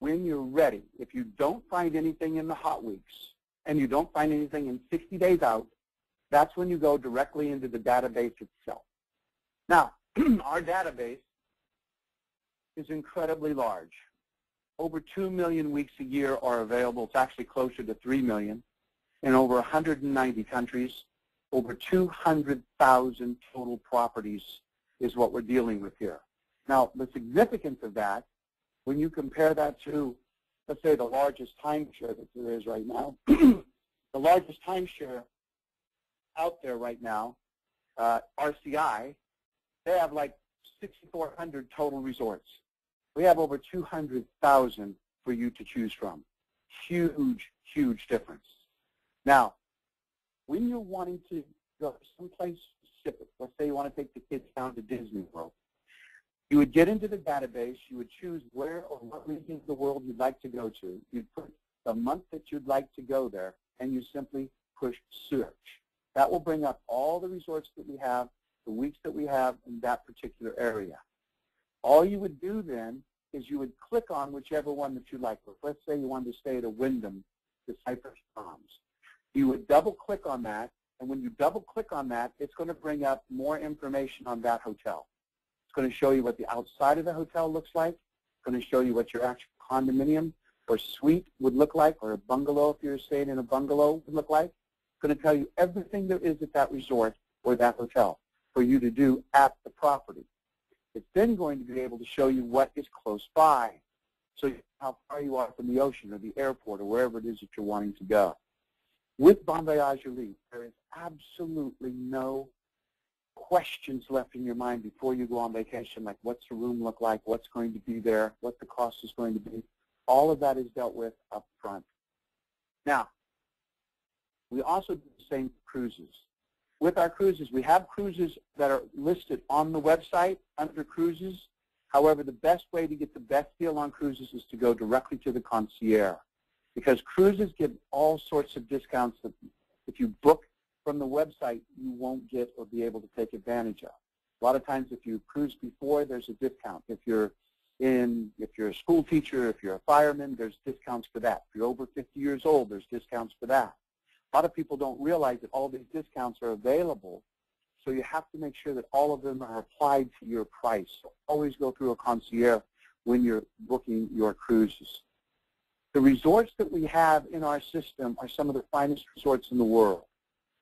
when you're ready, if you don't find anything in the hot weeks and you don't find anything in 60 days out, that's when you go directly into the database itself. Now, our database is incredibly large. Over 2 million weeks a year are available. It's actually closer to 3 million in over 190 countries. Over 200,000 total properties is what we're dealing with here. Now, the significance of that, when you compare that to, let's say, the largest timeshare that there is right now, the largest timeshare out there right now, RCI, they have like 6,400 total resorts. We have over 200,000 for you to choose from. Huge, huge difference. Now, when you're wanting to go someplace specific, let's say you want to take the kids down to Disney World, you would get into the database, you would choose where or what region of the world you'd like to go to. You'd put the month that you'd like to go there, and you simply push search. That will bring up all the resorts that we have, the weeks that we have in that particular area. All you would do then is you would click on whichever one that you like. Let's say you wanted to stay at a Wyndham, the Cypress Palms. You would double-click on that, and when you double-click on that, it's going to bring up more information on that hotel. It's going to show you what the outside of the hotel looks like. It's going to show you what your actual condominium or suite would look like, or a bungalow if you're staying in a bungalow would look like. It's going to tell you everything there is at that resort or that hotel for you to do at the property. It's then going to be able to show you what is close by, so how far you are from the ocean or the airport or wherever it is that you're wanting to go. With BonVoyage Elite, there is absolutely no questions left in your mind before you go on vacation, like what's the room look like, what's going to be there, what the cost is going to be. All of that is dealt with up front. Now, we also do the same for cruises. With our cruises, we have cruises that are listed on the website under cruises. However, the best way to get the best deal on cruises is to go directly to the concierge, because cruises give all sorts of discounts that if you book from the website, you won't get or be able to take advantage of. A lot of times if you cruise before, there's a discount. If you're a school teacher, if you're a fireman, there's discounts for that. If you're over 50 years old, there's discounts for that. A lot of people don't realize that all these discounts are available, so you have to make sure that all of them are applied to your price. So always go through a concierge when you're booking your cruises. The resorts that we have in our system are some of the finest resorts in the world.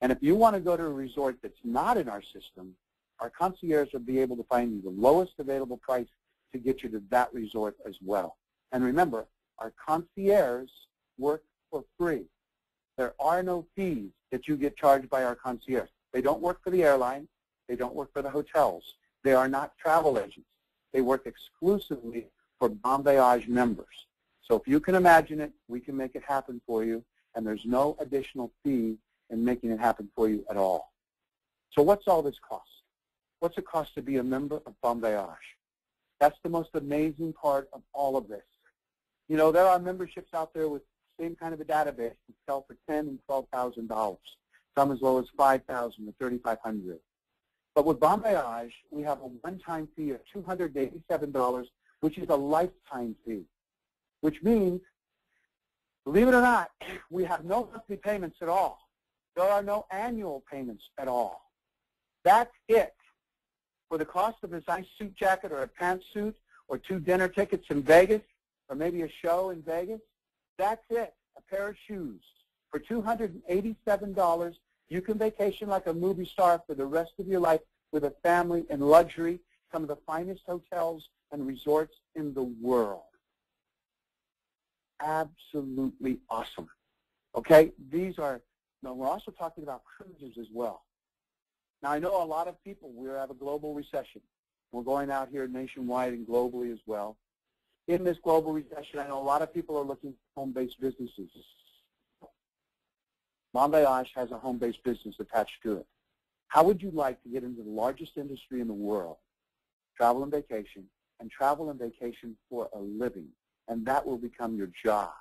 And if you want to go to a resort that's not in our system, our concierge will be able to find you the lowest available price to get you to that resort as well. And remember, our concierge work for free. There are no fees that you get charged by our concierge. They don't work for the airline. They don't work for the hotels. They are not travel agents. They work exclusively for BonVoyage members. So if you can imagine it, we can make it happen for you, and there's no additional fee in making it happen for you at all. So what's all this cost? What's it cost to be a member of BonVoyage? That's the most amazing part of all of this. You know, there are memberships out there with the same kind of a database that sell for $10,000 and $12,000, some as low as $5,000 or $3,500. But with BonVoyage, we have a one-time fee of $287, which is a lifetime fee, which means, believe it or not, we have no monthly payments at all. There are no annual payments at all. That's it. For the cost of a nice suit jacket or a pantsuit or 2 dinner tickets in Vegas or maybe a show in Vegas, that's it. A pair of shoes. For $287, you can vacation like a movie star for the rest of your life with a family in luxury, some of the finest hotels and resorts in the world. Absolutely awesome. Okay, these are, now we're also talking about cruises as well. Now, I know a lot of people, we have a global recession. We're going out here nationwide and globally as well. In this global recession, I know a lot of people are looking for home-based businesses. BonVoyage has a home-based business attached to it. How would you like to get into the largest industry in the world, travel and vacation for a living, and that will become your job?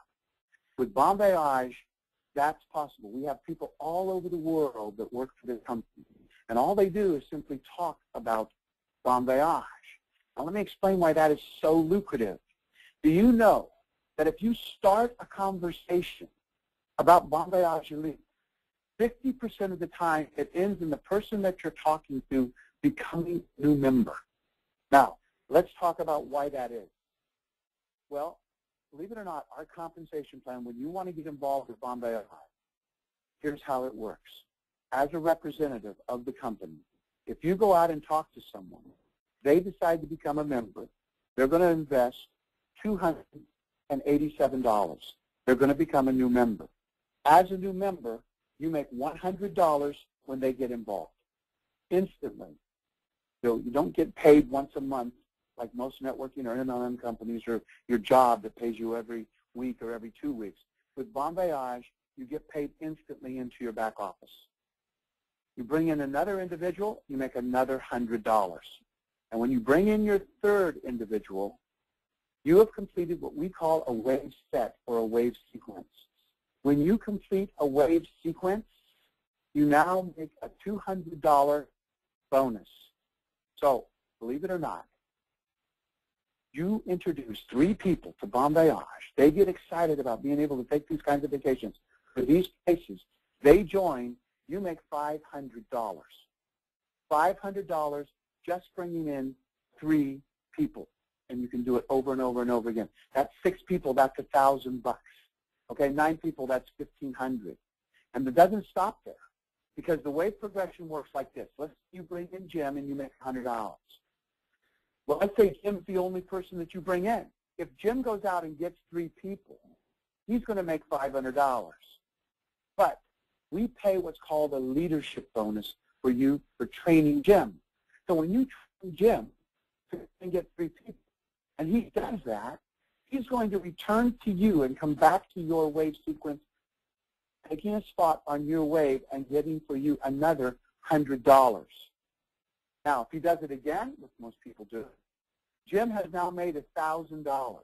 With BonVoyage, that's possible. We have people all over the world that work for this company, and all they do is simply talk about BonVoyage. Now, let me explain why that is so lucrative. Do you know that if you start a conversation about BonVoyage Elite, 50% of the time it ends in the person that you're talking to becoming a new member. Now, let's talk about why that is. Well, believe it or not, our compensation plan, when you want to get involved with BonVoyage, here's how it works. As a representative of the company, if you go out and talk to someone, they decide to become a member, they're going to invest $287. They're going to become a new member. As a new member, you make $100 when they get involved, instantly. So you don't get paid once a month like most networking or MLM companies or your job that pays you every week or every 2 weeks. With BonVoyage, you get paid instantly into your back office. You bring in another individual, you make another $100. And when you bring in your third individual, you have completed what we call a wave set or a wave sequence. When you complete a wave sequence, you now make a $200 bonus. So, believe it or not, you introduce 3 people to BonVoyage. They get excited about being able to take these kinds of vacations. For these places, they join, you make $500. $500 just bringing in 3 people. And you can do it over and over and over again. That's 6 people, that's $1,000. Okay, 9 people, that's $1,500. And it doesn't stop there, because the wave progression works like this. Let's say you bring in Jim and you make $100. Well, let's say Jim's the only person that you bring in. If Jim goes out and gets 3 people, he's going to make $500. But we pay what's called a leadership bonus for you for training Jim. So when you train Jim to get 3 people, and he does that, he's going to return to you and come back to your wave sequence, taking a spot on your wave and getting for you another $100. Now, if he does it again, which most people do, Jim has now made $1,000,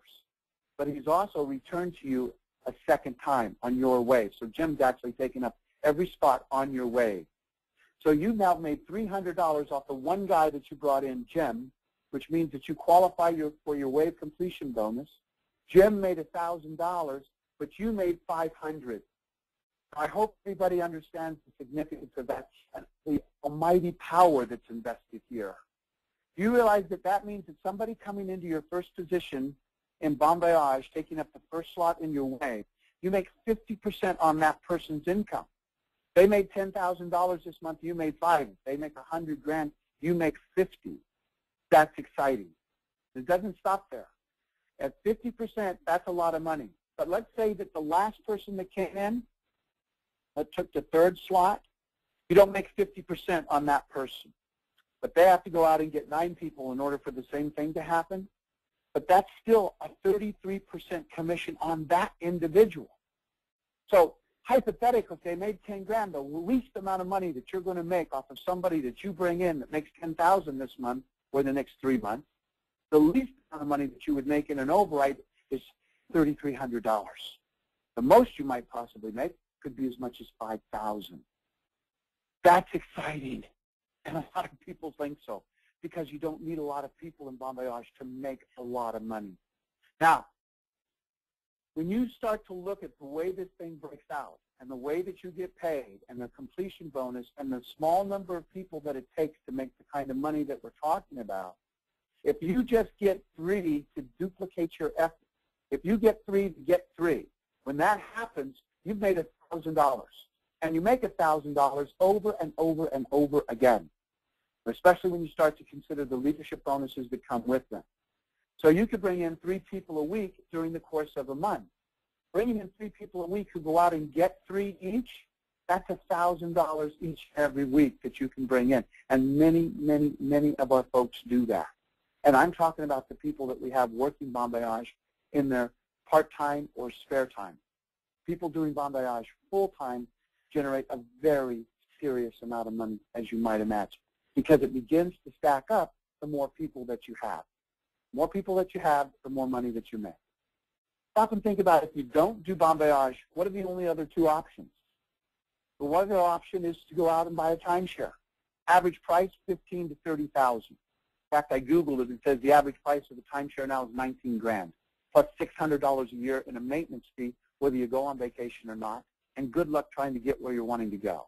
but he's also returned to you a second time on your wave. So Jim's actually taking up every spot on your wave. So you've now made $300 off the one guy that you brought in, Jim, which means that you qualify for your wave completion bonus. Jim made $1,000, but you made $500. I hope everybody understands the significance of that, the almighty power that's invested here. Do you realize that that means that somebody coming into your first position in BonVoyage, taking up the first slot in your wave, you make 50% on that person's income. They made $10,000 this month, you made $5. They make $100,000, you make $50. That's exciting. It doesn't stop there. At 50%, that's a lot of money. But let's say that the last person that came in, that took the third slot, you don't make 50% on that person. But they have to go out and get 9 people in order for the same thing to happen. But that's still a 33% commission on that individual. So hypothetically, if they made $10,000, the least amount of money that you're going to make off of somebody that you bring in that makes $10,000 this month or the next 3 months, the least amount of money that you would make in an override is $3,300. The most you might possibly make could be as much as $5,000. That's exciting, and a lot of people think so, because you don't need a lot of people in BonVoyage to make a lot of money. Now, when you start to look at the way this thing breaks out and the way that you get paid and the completion bonus and the small number of people that it takes to make the kind of money that we're talking about, if you just get 3 to duplicate your effort, if you get 3 to get 3, when that happens, you've made $1,000. And you make $1,000 over and over and over again, especially when you start to consider the leadership bonuses that come with them. So you could bring in 3 people a week during the course of a month. Bringing in 3 people a week who go out and get 3 each, that's $1,000 each every week that you can bring in. And many, many, many of our folks do that. And I'm talking about the people that we have working BonVoyage in their part-time or spare time. People doing BonVoyage full-time generate a very serious amount of money, as you might imagine, because it begins to stack up the more people that you have. The more people that you have, the more money that you make. Stop and think about it. If you don't do BonVoyage, what are the only other 2 options? The one other option is to go out and buy a timeshare. Average price, $15,000 to $30,000. In fact, I Googled it. It says the average price of the timeshare now is $19,000. plus $600 a year in a maintenance fee, whether you go on vacation or not, and good luck trying to get where you're wanting to go.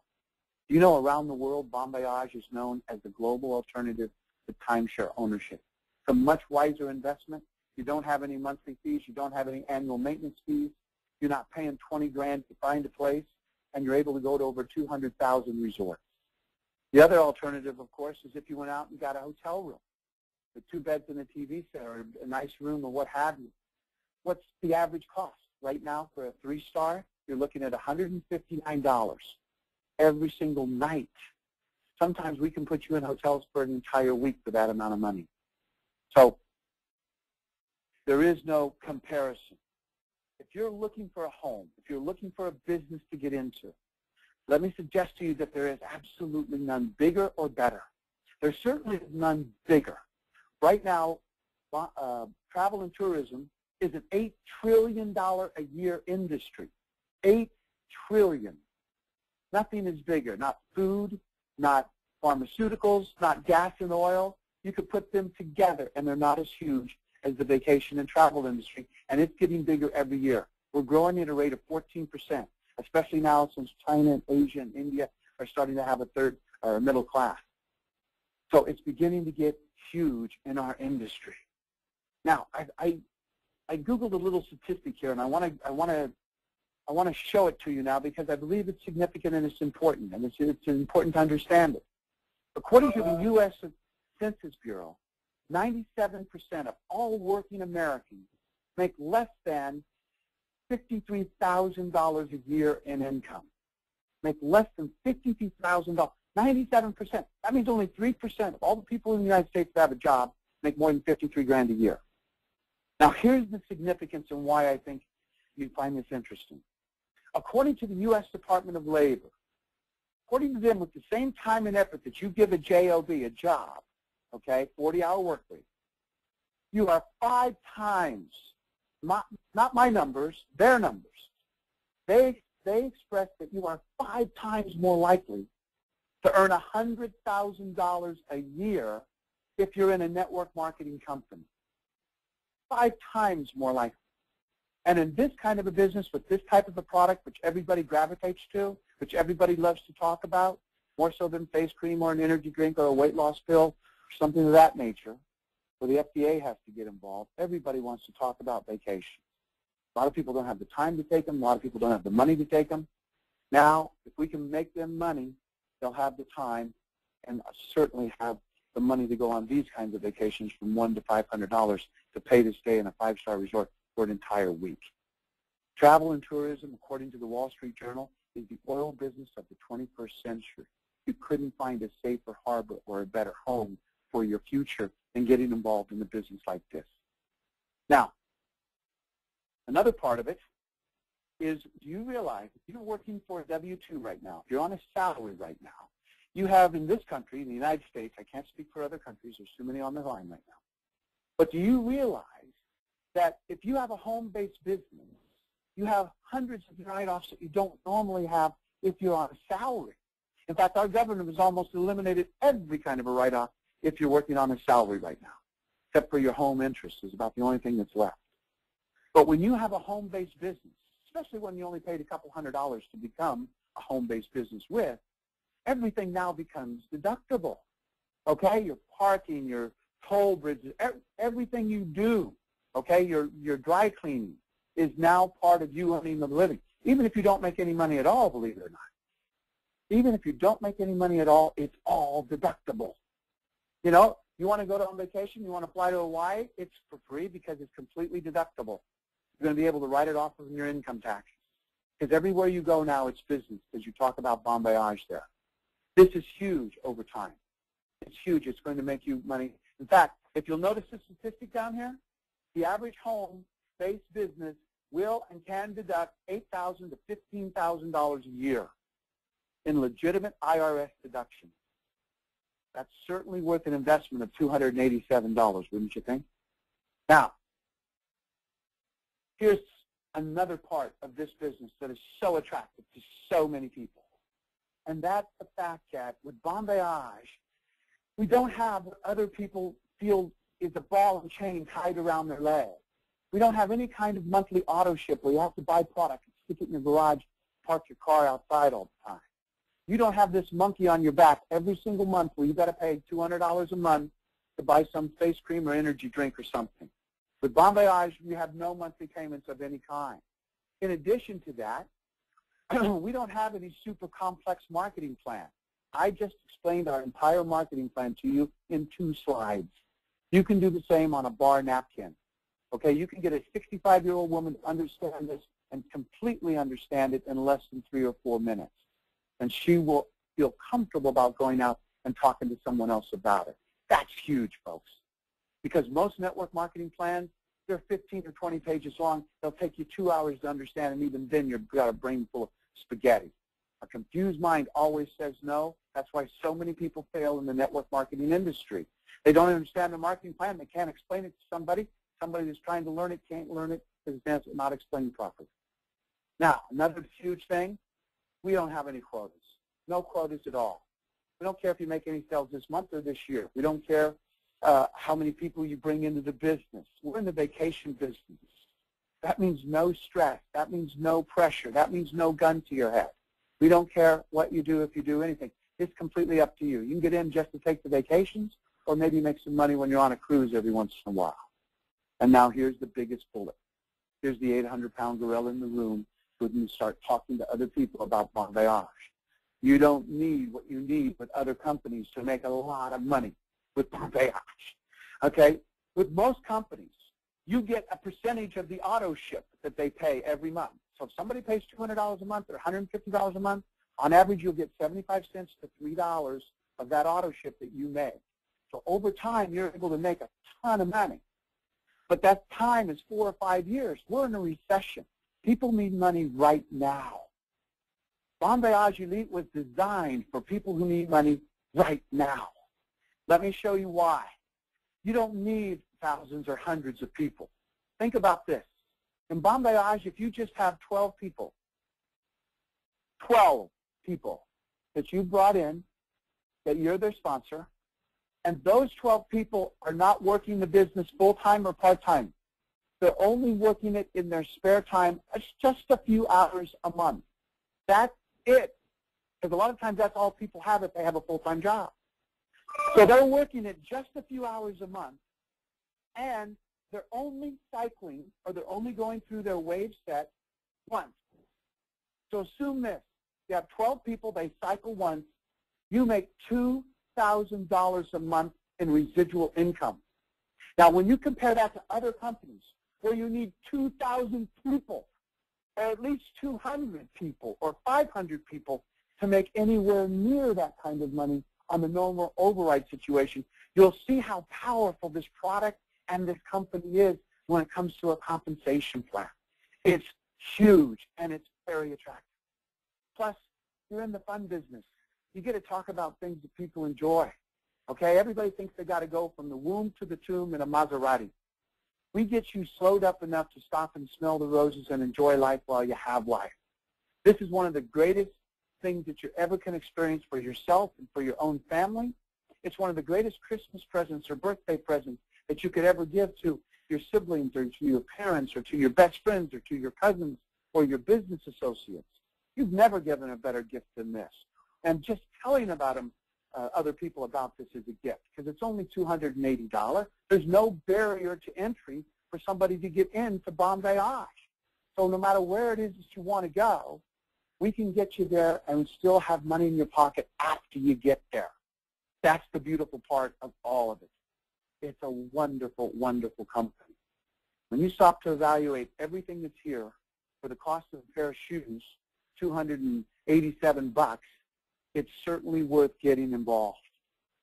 You know, around the world, BonVoyage is known as the global alternative to timeshare ownership. It's a much wiser investment. You don't have any monthly fees. You don't have any annual maintenance fees. You're not paying 20 grand to find a place, and you're able to go to over 200,000 resorts. The other alternative, of course, is if you went out and got a hotel room with 2 beds and a TV set or a nice room or what have you. What's the average cost? Right now for a 3-star, you're looking at $159 every single night. Sometimes we can put you in hotels for an entire week for that amount of money. So there is no comparison. If you're looking for a home, if you're looking for a business to get into, let me suggest to you that there is absolutely none bigger or better. There certainly is none bigger. Right now, travel and tourism is an $8 trillion a year industry. $8 trillion. Nothing is bigger. Not food, not pharmaceuticals, not gas and oil. You could put them together, and they're not as huge as the vacation and travel industry, and it's getting bigger every year. We're growing at a rate of 14%, especially now since China and Asia and India are starting to have a third or a middle class. So it's beginning to get huge in our industry. Now, I Googled a little statistic here, and I want to show it to you now because I believe it's significant and it's important, and it's important to understand it. According to the U.S. Census Bureau, 97% of all working Americans make less than $53,000 a year in income. Make less than $53,000. 97%. That means only 3% of all the people in the United States that have a job make more than 53 grand a year. Now, here's the significance and why I think you find this interesting. According to the U.S. Department of Labor, according to them, with the same time and effort that you give a job, okay, 40-hour work week, you are 5 times, not my numbers, their numbers. They express that you are 5 times more likely to earn $100,000 a year if you're in a network marketing company. 5 times more likely. And in this kind of a business with this type of a product, which everybody gravitates to, which everybody loves to talk about, more so than face cream or an energy drink or a weight loss pill or something of that nature, where the FDA has to get involved, everybody wants to talk about vacation. A lot of people don't have the time to take them. A lot of people don't have the money to take them. Now, if we can make them money, they'll have the time and certainly have the money to go on these kinds of vacations from $100 to $500 to pay to stay in a 5-star resort for an entire week. Travel and tourism, according to the Wall Street Journal, is the oil business of the 21st century. You couldn't find a safer harbor or a better home for your future than getting involved in a business like this. Now, another part of it is, do you realize if you're working for a W-2 right now, if you're on a salary right now, you have in this country, in the United States, I can't speak for other countries, there's too many on the line right now, but do you realize that if you have a home-based business, you have hundreds of write-offs that you don't normally have if you're on a salary? In fact, our government has almost eliminated every kind of a write-off if you're working on a salary right now, except for your home interest is about the only thing that's left. But when you have a home-based business, especially when you only paid a couple $100s to become a home-based business with, everything now becomes deductible. Okay, your parking, your toll bridges, everything you do, okay, your dry cleaning is now part of you earning the living. Even if you don't make any money at all, believe it or not. Even if you don't make any money at all, it's all deductible. You know, you want to go on vacation, you want to fly to Hawaii, it's for free because it's completely deductible. You're going to be able to write it off of your income tax. Because everywhere you go now, it's business, because you talk about BonVoyage there. This is huge over time. It's huge. It's going to make you money. In fact, if you'll notice the statistic down here, the average home-based business will and can deduct $8,000 to $15,000 a year in legitimate IRS deductions. That's certainly worth an investment of $287, wouldn't you think? Now, here's another part of this business that is so attractive to so many people. And that's the fact that with BonVoyage, we don't have what other people feel is a ball and chain tied around their leg. We don't have any kind of monthly auto ship where you have to buy product and stick it in your garage, park your car outside all the time. You don't have this monkey on your back every single month where you've got to pay $200 a month to buy some face cream or energy drink or something. With BonVoyage, you have no monthly payments of any kind. In addition to that, we don't have any super complex marketing plan. I just explained our entire marketing plan to you in 2 slides. You can do the same on a bar napkin. Okay, you can get a 65-year-old woman to understand this and completely understand it in less than 3 or 4 minutes. And she will feel comfortable about going out and talking to someone else about it. That's huge, folks. Because most network marketing plans, they're 15 or 20 pages long. They'll take you 2 hours to understand, and even then you've got a brain full of spaghetti. A confused mind always says no. That's why so many people fail in the network marketing industry. They don't understand the marketing plan. They can't explain it to somebody. Somebody who's trying to learn it can't learn it because it's not explained properly. Now, another huge thing, we don't have any quotas. No quotas at all. We don't care if you make any sales this month or this year. We don't care how many people you bring into the business. We're in the vacation business. That means no stress. That means no pressure. That means no gun to your head. We don't care what you do if you do anything. It's completely up to you. You can get in just to take the vacations or maybe make some money when you're on a cruise every once in a while. And now here's the biggest bullet. Here's the 800-pound gorilla in the room when you start talking to other people about BonVoyage. You don't need what you need with other companies to make a lot of money with BonVoyage. Okay? With most companies, you get a percentage of the auto ship that they pay every month. So if somebody pays $200 a month or $150 a month, on average you'll get 75 cents to $3 of that auto ship that you make. So over time, you're able to make a ton of money. But that time is 4 or 5 years. We're in a recession. People need money right now. BonVoyage Elite was designed for people who need money right now. Let me show you why. You don't need thousands or hundreds of people. Think about this. In BonVoyage, if you just have 12 people that you brought in, that you're their sponsor, and those 12 people are not working the business full-time or part-time. They're only working it in their spare time. It's just a few hours a month. That's it. Because a lot of times that's all people have if they have a full-time job. So they're working it just a few hours a month, and they're only cycling, or they're only going through their wage set once. So assume this. You have 12 people, they cycle once. You make $2,000 a month in residual income. Now, when you compare that to other companies where you need 2,000 people, or at least 200 people, or 500 people to make anywhere near that kind of money on the normal override situation, you'll see how powerful this product and this company is when it comes to a compensation plan. It's huge, and it's very attractive. Plus, you're in the fun business. You get to talk about things that people enjoy. Okay, everybody thinks they got to go from the womb to the tomb in a Maserati. We get you slowed up enough to stop and smell the roses and enjoy life while you have life. This is one of the greatest things that you ever can experience for yourself and for your own family. It's one of the greatest Christmas presents or birthday presents that you could ever give to your siblings or to your parents or to your best friends or to your cousins or your business associates. You've never given a better gift than this. And just telling about them, other people about this is a gift because it's only $280. There's no barrier to entry for somebody to get into BonVoyage. So no matter where it is that you want to go, we can get you there and still have money in your pocket after you get there. That's the beautiful part of all of it. It's a wonderful, wonderful company. When you stop to evaluate everything that's here for the cost of a pair of shoes, $287, it's certainly worth getting involved.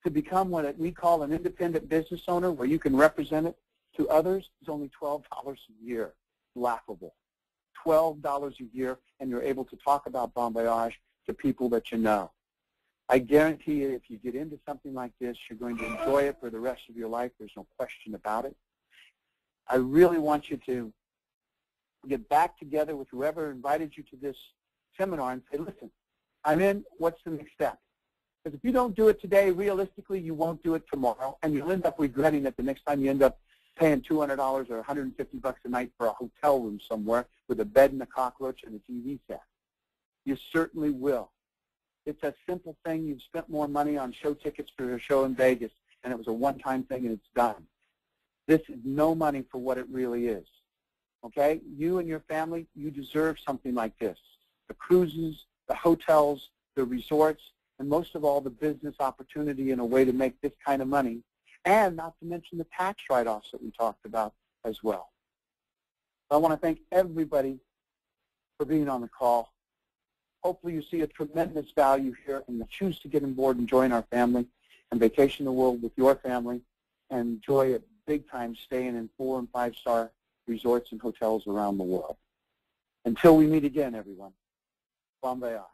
To become what we call an independent business owner where you can represent it to others is only $12 a year. Laughable. $12 a year, and you're able to talk about BonVoyage to people that you know. I guarantee you if you get into something like this, you're going to enjoy it for the rest of your life. There's no question about it. I really want you to get back together with whoever invited you to this seminar and say, listen, I'm in. What's the next step? Because if you don't do it today, realistically, you won't do it tomorrow, and you'll end up regretting it the next time you end up paying $200 or $150 a night for a hotel room somewhere with a bed and a cockroach and a TV set. You certainly will. It's a simple thing. You've spent more money on show tickets for a show in Vegas, and it was a one-time thing, and it's done. This is no money for what it really is. Okay? You and your family, you deserve something like this. The cruises, the hotels, the resorts, and most of all, the business opportunity in a way to make this kind of money, and not to mention the tax write-offs that we talked about as well. I want to thank everybody for being on the call. Hopefully you see a tremendous value here and you choose to get on board and join our family and vacation the world with your family and enjoy it big time staying in 4- and 5-star resorts and hotels around the world. Until we meet again, everyone, bon voyage.